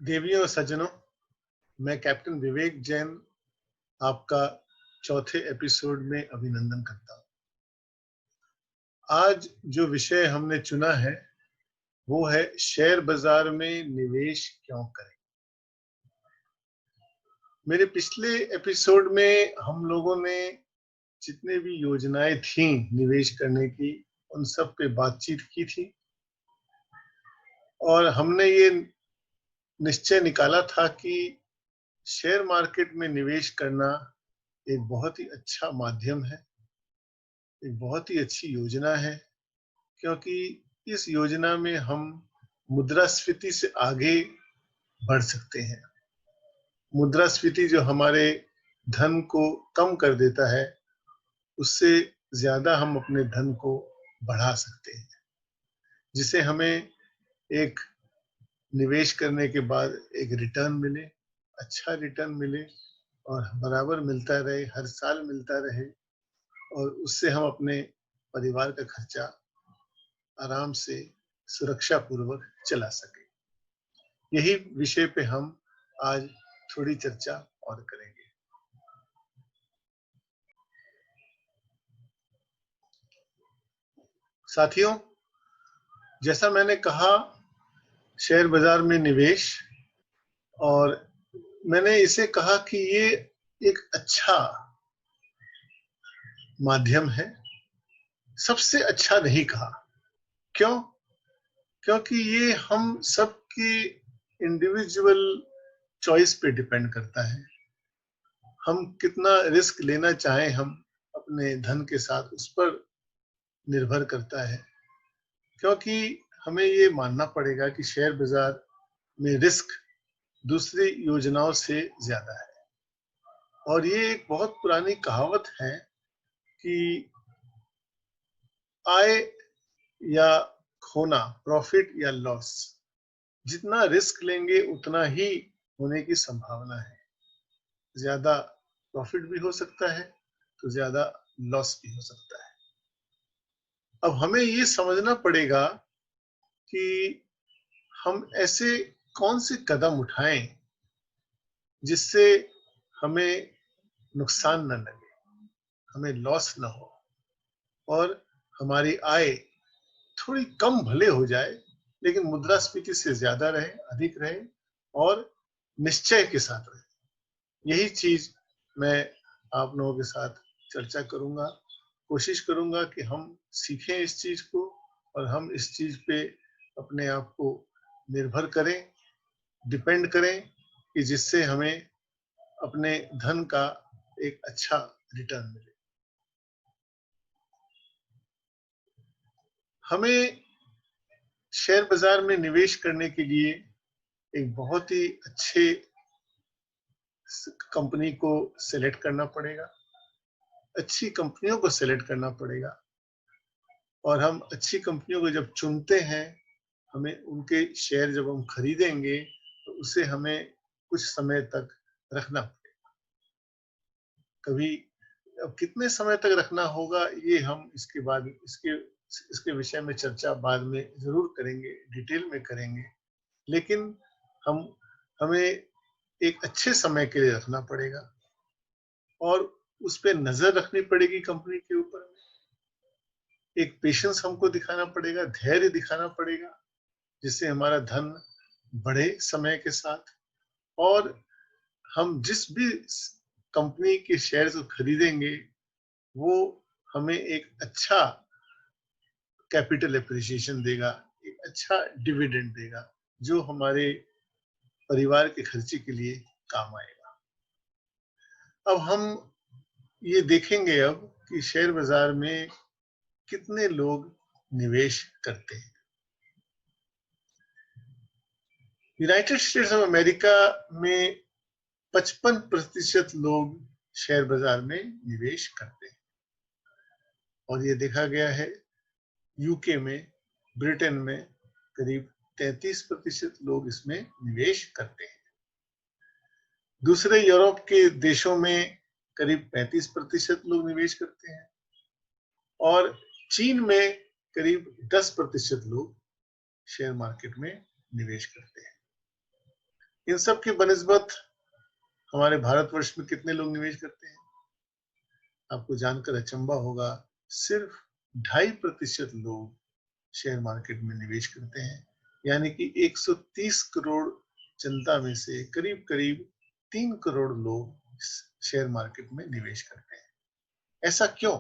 देवियों और सज्जनों, मैं कैप्टन विवेक जैन आपका चौथे एपिसोड में अभिनंदन करता हूँ। आज जो विषय हमने चुना है वो है शेयर बाजार में निवेश क्यों करें। मेरे पिछले एपिसोड में हम लोगों ने जितने भी योजनाएं थी निवेश करने की उन सब पे बातचीत की थी और हमने ये निश्चय निकाला था कि शेयर मार्केट में निवेश करना एक बहुत ही अच्छा माध्यम है, एक बहुत ही अच्छी योजना है, क्योंकि इस योजना में हम मुद्रास्फीति से आगे बढ़ सकते हैं। मुद्रास्फीति जो हमारे धन को कम कर देता है, उससे ज्यादा हम अपने धन को बढ़ा सकते हैं, जिसे हमें एक निवेश करने के बाद एक रिटर्न मिले, अच्छा रिटर्न मिले और बराबर मिलता रहे, हर साल मिलता रहे और उससे हम अपने परिवार का खर्चा आराम से सुरक्षा पूर्वक चला सके। यही विषय पे हम आज थोड़ी चर्चा और करेंगे। साथियों, जैसा मैंने कहा, शेयर बाजार में निवेश, और मैंने इसे कहा कि ये एक अच्छा माध्यम है। सबसे अच्छा नहीं कहा। क्यों? क्योंकि ये हम सबकी इंडिविजुअल चॉइस पे डिपेंड करता है। हम कितना रिस्क लेना चाहें हम अपने धन के साथ, उस पर निर्भर करता है। क्योंकि हमें ये मानना पड़ेगा कि शेयर बाजार में रिस्क दूसरी योजनाओं से ज्यादा है। और ये एक बहुत पुरानी कहावत है कि आय या खोना, प्रॉफिट या लॉस, जितना रिस्क लेंगे उतना ही होने की संभावना है। ज्यादा प्रॉफिट भी हो सकता है तो ज्यादा लॉस भी हो सकता है। अब हमें ये समझना पड़ेगा कि हम ऐसे कौन से कदम उठाएं जिससे हमें नुकसान न लगे, हमें लॉस न हो और हमारी आय थोड़ी कम भले हो जाए, लेकिन मुद्रास्फीति से ज्यादा रहे, अधिक रहे और निश्चय के साथ रहे। यही चीज मैं आप लोगों के साथ चर्चा करूंगा। कोशिश करूंगा कि हम सीखें इस चीज को और हम इस चीज पे अपने आप को निर्भर करें, डिपेंड करें, कि जिससे हमें अपने धन का एक अच्छा रिटर्न मिले। हमें शेयर बाजार में निवेश करने के लिए एक बहुत ही अच्छे कंपनी को सिलेक्ट करना पड़ेगा, अच्छी कंपनियों को सिलेक्ट करना पड़ेगा। और हम अच्छी कंपनियों को जब चुनते हैं, हमें उनके शेयर जब हम खरीदेंगे तो उसे हमें कुछ समय तक रखना पड़ेगा। कभी अब कितने समय तक रखना होगा ये हम इसके बाद इसके विषय में चर्चा बाद में जरूर करेंगे, डिटेल में करेंगे। लेकिन हम हमें एक अच्छे समय के लिए रखना पड़ेगा और उस पर नजर रखनी पड़ेगी कंपनी के ऊपर। एक पेशेंस हमको दिखाना पड़ेगा, धैर्य दिखाना पड़ेगा, जिससे हमारा धन बढ़े समय के साथ। और हम जिस भी कंपनी के शेयर्स को खरीदेंगे वो हमें एक अच्छा कैपिटल एप्रिसिएशन देगा, एक अच्छा डिविडेंड देगा, जो हमारे परिवार के खर्चे के लिए काम आएगा। अब हम ये देखेंगे अब कि शेयर बाजार में कितने लोग निवेश करते हैं। यूनाइटेड स्टेट्स ऑफ अमेरिका में 55% लोग शेयर बाजार में निवेश करते हैं। और ये देखा गया है यूके में, ब्रिटेन में करीब 33% लोग इसमें निवेश करते हैं। दूसरे यूरोप के देशों में करीब 35% लोग निवेश करते हैं और चीन में करीब 10% लोग शेयर मार्केट में निवेश करते हैं। इन सब की बनिस्बत हमारे भारतवर्ष में कितने लोग निवेश करते हैं? आपको जानकर अचंभा होगा, सिर्फ 2.5% लोग शेयर मार्केट में निवेश करते हैं। यानी कि 130 करोड़ जनता में से करीब करीब 3 करोड़ लोग शेयर मार्केट में निवेश करते हैं। ऐसा क्यों?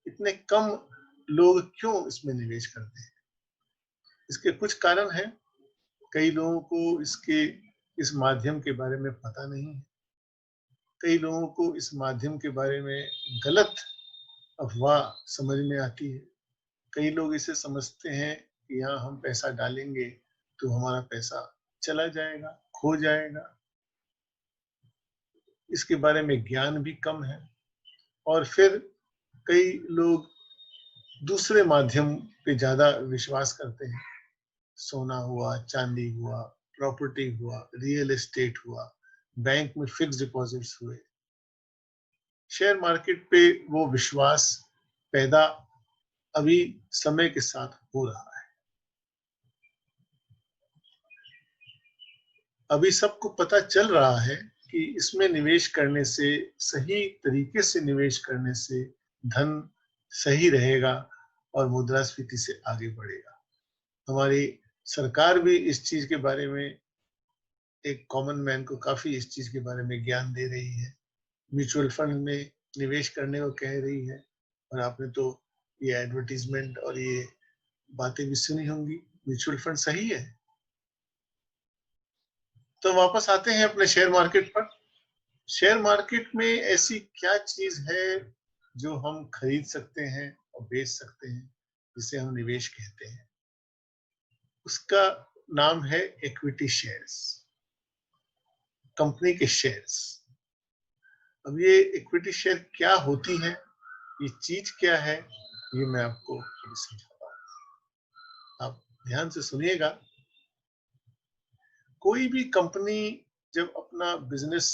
इतने कम लोग क्यों इसमें निवेश करते हैं? इसके कुछ कारण हैं। कई लोगों को इस माध्यम के बारे में पता नहीं है। कई लोगों को इस माध्यम के बारे में गलत अफवाह समझ में आती है। कई लोग इसे समझते हैं कि यहाँ हम पैसा डालेंगे तो हमारा पैसा चला जाएगा, खो जाएगा। इसके बारे में ज्ञान भी कम है। और फिर कई लोग दूसरे माध्यम पे ज्यादा विश्वास करते हैं। सोना हुआ, चांदी हुआ, प्रॉपर्टी हुआ, रियल एस्टेट हुआ, बैंक में फिक्स डिपॉजिट्स हुए। शेयर मार्केट पे वो विश्वास पैदा अभी समय के साथ हो रहा है। अभी सबको पता चल रहा है कि इसमें निवेश करने से, सही तरीके से निवेश करने से धन सही रहेगा और मुद्रास्फीति से आगे बढ़ेगा। हमारी सरकार भी इस चीज के बारे में, एक कॉमन मैन को काफी इस चीज के बारे में ज्ञान दे रही है। म्यूचुअल फंड में निवेश करने को कह रही है। और आपने तो ये एडवर्टीजमेंट और ये बातें भी सुनी होंगी। म्यूचुअल फंड सही है। तो वापस आते हैं अपने शेयर मार्केट पर। शेयर मार्केट में ऐसी क्या चीज है जो हम खरीद सकते हैं और बेच सकते हैं, जिसे हम निवेश कहते हैं? उसका नाम है इक्विटी शेयर्स, कंपनी के शेयर्स। अब ये इक्विटी शेयर क्या होती है, ये चीज क्या है, ये मैं आपको अभी समझाता हूँ। आप ध्यान से सुनिएगा। कोई भी कंपनी जब अपना बिजनेस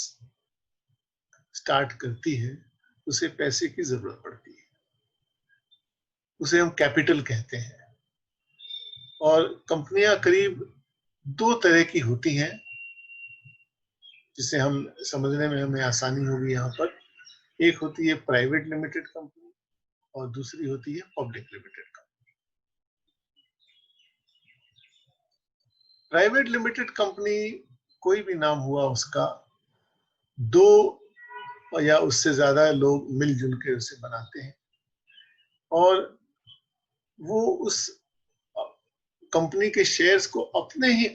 स्टार्ट करती है, उसे पैसे की जरूरत पड़ती है। उसे हम कैपिटल कहते हैं। और कंपनियां करीब 2 तरह की होती हैं, जिसे हम समझने में हमें आसानी होगी यहाँ पर। एक होती है प्राइवेट लिमिटेड कंपनी और दूसरी होती है public limited company. Private limited company कोई भी नाम हुआ उसका, 2 या उससे ज्यादा लोग मिलजुल के उसे बनाते हैं और वो उस कंपनी के शेयर्स को अपने ही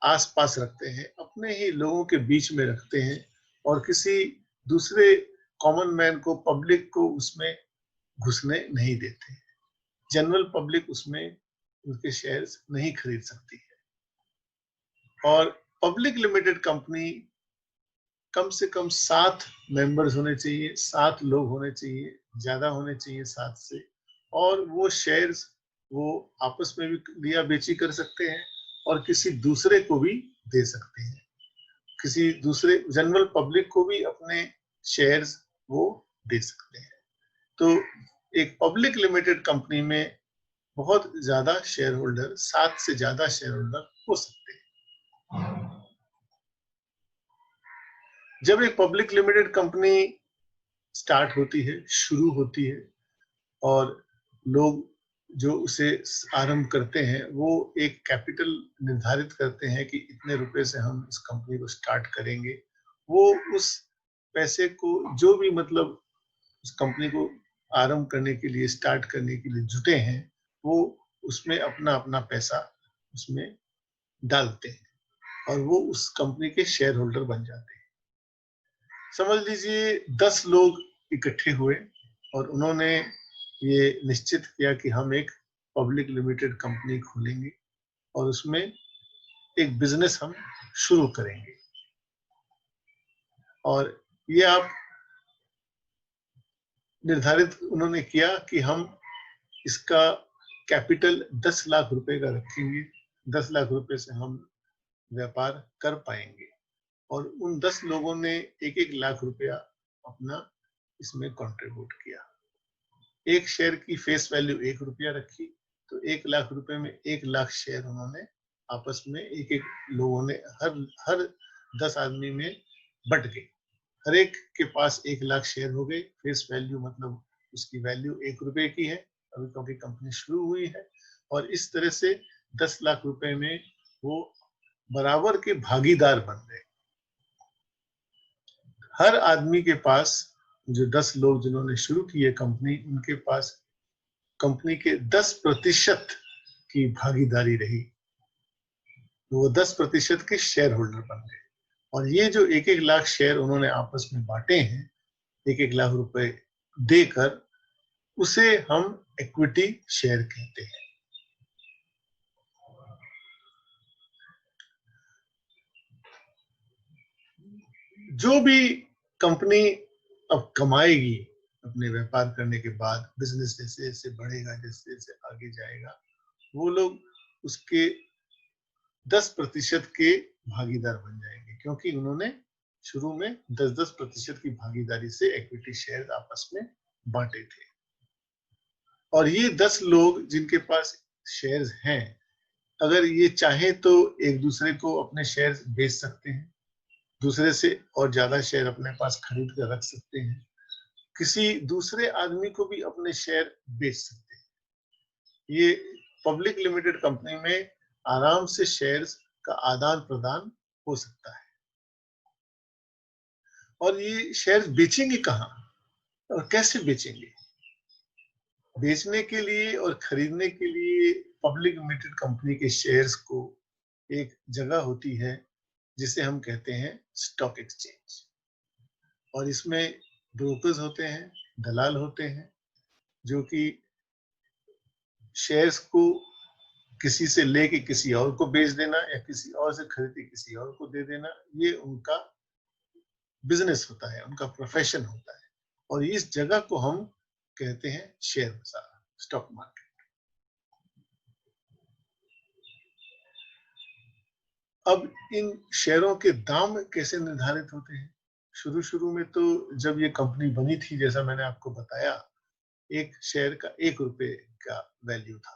आसपास रखते हैं, अपने ही लोगों के बीच में रखते हैं और किसी दूसरे कॉमन मैन को, पब्लिक को उसमें घुसने नहीं देते। जनरल पब्लिक उसमें उनके शेयर्स नहीं खरीद सकती है। और पब्लिक लिमिटेड कंपनी कम से कम 7 मेंबर्स होने चाहिए, 7 लोग होने चाहिए, ज्यादा होने चाहिए 7 से। और वो शेयर्स वो आपस में भी लिया बेची कर सकते हैं और किसी दूसरे को भी दे सकते हैं। किसी दूसरे जनरल पब्लिक को भी अपने शेयर्स वो दे सकते हैं। तो एक पब्लिक लिमिटेड कंपनी में बहुत ज्यादा शेयर होल्डर, 7 से ज्यादा शेयर होल्डर हो सकते हैं। जब एक पब्लिक लिमिटेड कंपनी स्टार्ट होती है, शुरू होती है, और लोग जो उसे आरंभ करते हैं वो एक कैपिटल निर्धारित करते हैं कि इतने रुपए से हम इस कंपनी को स्टार्ट करेंगे। वो उस पैसे को, जो भी मतलब उस कंपनी को आरंभ करने के लिए, स्टार्ट करने के लिए जुटे हैं, वो उसमें अपना अपना पैसा उसमें डालते हैं और वो उस कंपनी के शेयर होल्डर बन जाते हैं। समझ लीजिए 10 लोग इकट्ठे हुए और उन्होंने ये निश्चित किया कि हम एक पब्लिक लिमिटेड कंपनी खोलेंगे और उसमें एक बिजनेस हम शुरू करेंगे। और ये आप निर्धारित उन्होंने किया कि हम इसका कैपिटल 10 लाख रुपए का रखेंगे। 10 लाख रुपए से हम व्यापार कर पाएंगे। और उन 10 लोगों ने 1-1 लाख रुपया अपना इसमें कंट्रीब्यूट किया। एक शेयर की फेस वैल्यू 1 रुपया रखी, तो 1 लाख रुपए में 1 लाख शेयर उन्होंने आपस में एक एक लोगों ने हर हर 10 आदमी में बट गए, हर एक के पास 1 लाख शेयर हो गए। फेस वैल्यू मतलब उसकी वैल्यू 1 रुपए की है अभी, क्योंकि कंपनी शुरू हुई है। और इस तरह से 10 लाख रुपए में वो बराबर के भागीदार बन गए। हर आदमी के पास, जो 10 लोग जिन्होंने शुरू की है कंपनी, उनके पास कंपनी के 10% की भागीदारी रही, वो 10% के शेयर होल्डर बन गए। और ये जो 1-1 लाख शेयर उन्होंने आपस में बांटे हैं, 1-1 लाख रुपए देकर, उसे हम इक्विटी शेयर कहते हैं। जो भी कंपनी अब कमाएगी अपने व्यापार करने के बाद, बिजनेस जैसे जैसे बढ़ेगा, जैसे जैसे आगे जाएगा, वो लोग उसके 10% के भागीदार बन जाएंगे, क्योंकि उन्होंने शुरू में 10-10% की भागीदारी से इक्विटी शेयर आपस में बांटे थे। और ये 10 लोग जिनके पास शेयर्स हैं, अगर ये चाहे तो एक दूसरे को अपने शेयर बेच सकते हैं, दूसरे से और ज्यादा शेयर अपने पास खरीद कर रख सकते हैं, किसी दूसरे आदमी को भी अपने शेयर बेच सकते हैं। ये पब्लिक लिमिटेड कंपनी में आराम से शेयर्स का आदान प्रदान हो सकता है। और ये शेयर्स बेचेंगे कहाँ और कैसे बेचेंगे? बेचने के लिए और खरीदने के लिए पब्लिक लिमिटेड कंपनी के शेयर्स को एक जगह होती है जिसे हम कहते हैं स्टॉक एक्सचेंज। और इसमें ब्रोकर्स होते हैं, दलाल होते हैं, जो कि शेयर्स को किसी से लेके किसी और को बेच देना या किसी और से खरीद के किसी और को दे देना, ये उनका बिजनेस होता है, उनका प्रोफेशन होता है। और इस जगह को हम कहते हैं शेयर बाजार, स्टॉक मार्केट। अब इन शेयरों के दाम कैसे निर्धारित होते हैं? शुरू में तो जब ये कंपनी बनी थी, जैसा मैंने आपको बताया, एक शेयर का 1 रुपए का वैल्यू था।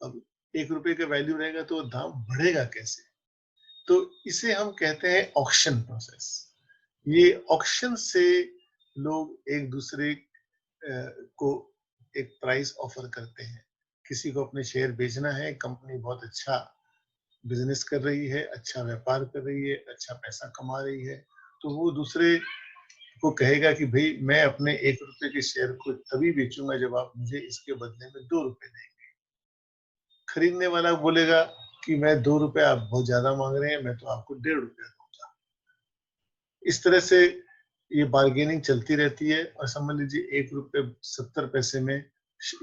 अब 1 रुपए का वैल्यू रहेगा तो दाम बढ़ेगा कैसे? तो इसे हम कहते हैं ऑक्शन प्रोसेस। ये ऑक्शन से लोग एक दूसरे को एक प्राइस ऑफर करते हैं। किसी को अपने शेयर बेचना है, कंपनी बहुत अच्छा बिजनेस कर रही है, अच्छा व्यापार कर रही है, अच्छा पैसा कमा रही है, तो वो दूसरे को कहेगा कि भाई मैं अपने 1 रुपए के शेयर को तभी बेचूंगा जब आप मुझे इसके बदले में 2 रुपए देंगे। खरीदने वाला बोलेगा कि मैं 2 रुपए आप बहुत ज्यादा मांग रहे हैं, मैं तो आपको 1.5 रुपया दूंगा। इस तरह से ये बार्गेनिंग चलती रहती है। और समझ लीजिए 1 रुपए 70 पैसे में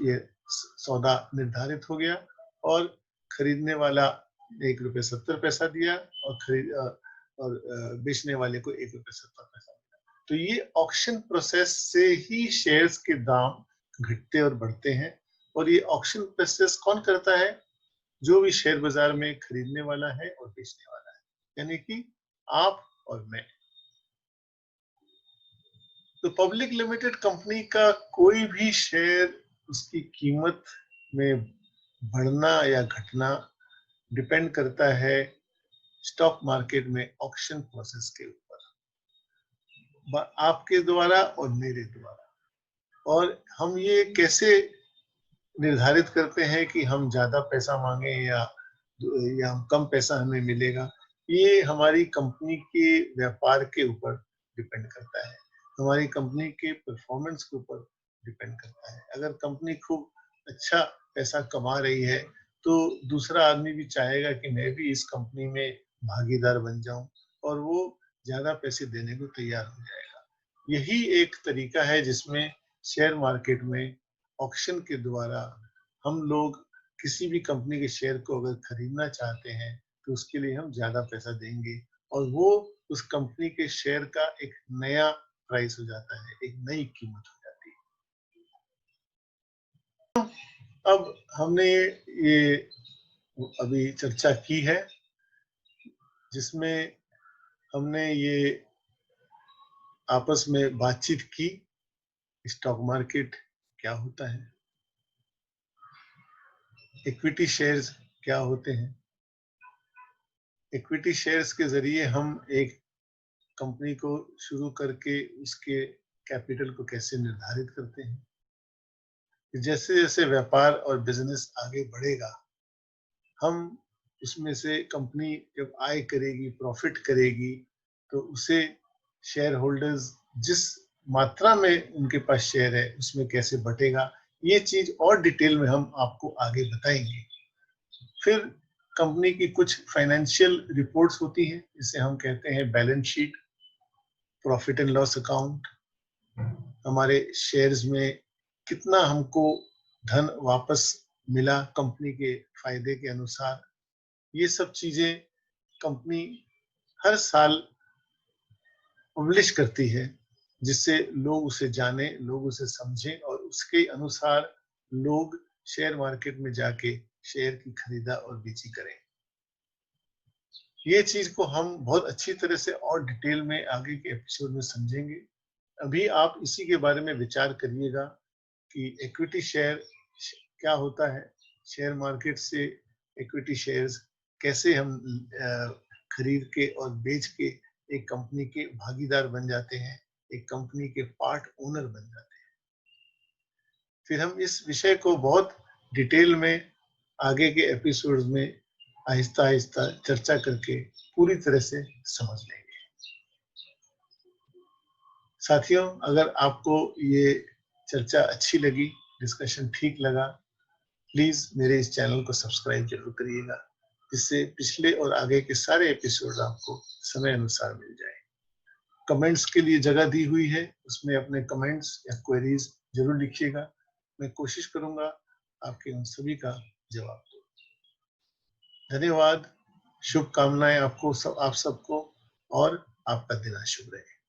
ये सौदा निर्धारित हो गया, और खरीदने वाला 1 रुपए 70 पैसा दिया, और बेचने वाले को 1 रुपए 70 पैसा दिया। तो ये ऑक्शन प्रोसेस से ही शेयर्स के दाम घटते और बढ़ते हैं। और ये ऑक्शन प्रोसेस कौन करता है? जो भी शेयर बाजार में खरीदने वाला है और बेचने वाला है, यानी कि आप और मैं। तो पब्लिक लिमिटेड कंपनी का कोई भी शेयर, उसकी कीमत में बढ़ना या घटना डिपेंड करता है स्टॉक मार्केट में ऑक्शन प्रोसेस के ऊपर, आपके द्वारा और मेरे द्वारा। और हम ये कैसे निर्धारित करते हैं कि हम ज्यादा पैसा मांगे या कम पैसा हमें मिलेगा? ये हमारी कंपनी के व्यापार के ऊपर डिपेंड करता है, हमारी कंपनी के परफॉर्मेंस के ऊपर डिपेंड करता है। अगर कंपनी खूब अच्छा पैसा कमा रही है, तो दूसरा आदमी भी चाहेगा कि मैं भी इस कंपनी में भागीदार बन जाऊं, और वो ज्यादा पैसे देने को तैयार हो जाएगा। यही एक तरीका है जिसमें शेयर मार्केट में ऑक्शन के द्वारा हम लोग किसी भी कंपनी के शेयर को अगर खरीदना चाहते हैं, तो उसके लिए हम ज्यादा पैसा देंगे, और वो उस कंपनी के शेयर का एक नया प्राइस हो जाता है, एक नई कीमत हो जाती है। अब हमने ये अभी चर्चा की है, जिसमें हमने ये आपस में बातचीत की, स्टॉक मार्केट क्या होता है, इक्विटी शेयर्स क्या होते हैं, इक्विटी शेयर्स के ज़रिए हम एक कंपनी को शुरू करके उसके कैपिटल को कैसे निर्धारित करते हैं। जैसे-जैसे व्यापार और बिज़नेस आगे बढ़ेगा, हम उसमें से कंपनी जब आय करेगी, प्रॉफ़िट करेगी, तो उसे शेयर होल्डर्स जिस मात्रा में उनके पास शेयर है, उसमें कैसे बँटेगा, ये चीज़ और डिटेल में हम आपको आगे बताएँगे। फिर कंपनी की कुछ फाइनेंशियल रिपोर्ट्स होती हैं, जिसे हम कहते हैं balance sheet, profit and loss account, हमारे शेयर्स में कितना हमको धन वापस मिला कंपनी के फ़ायदे के अनुसार। ये सब चीज़ें कंपनी हर साल पब्लिश करती है, जिससे लोग उसे जानें, लोग उसे समझें और उसके अनुसार लोग शेयर मार्केट में जाके शेयर की खरीदा और बेची करें। ये चीज़ को हम बहुत अच्छी तरह से और डिटेल में आगे के एपिसोड में समझेंगे। अभी आप इसी के बारे में विचार करिएगा कि इक्विटी शेयर क्या होता है, शेयर मार्केट से इक्विटी शेयर्स कैसे हम खरीद के और बेच के एक कंपनी के भागीदार बन जाते हैं, एक कंपनी के पार्ट ओनर बन जाते हैं। फिर हम इस विषय को बहुत डिटेल में आगे के एपिसोड्स में आहिस्ता-आहिस्ता चर्चा करके पूरी तरह से समझ लेंगे। साथियों, अगर आपको ये चर्चा अच्छी लगी, डिस्कशन ठीक लगा, प्लीज़ मेरे इस चैनल को सब्सक्राइब ज़रूर करिएगा, जिससे पिछले और आगे के सारे एपिसोड आपको समय अनुसार मिल जाएँ। कमेंट्स के लिए जगह दी हुई है, उसमें अपने कमेंट्स या क्वेरीज़ ज़रूर लिखिएगा। मैं कोशिश करूँगा आपके उन सभी का जवाब दूँ। धन्यवाद, शुभकामनाएँ आपको आप सबको और आपका दिन शुभ रहे।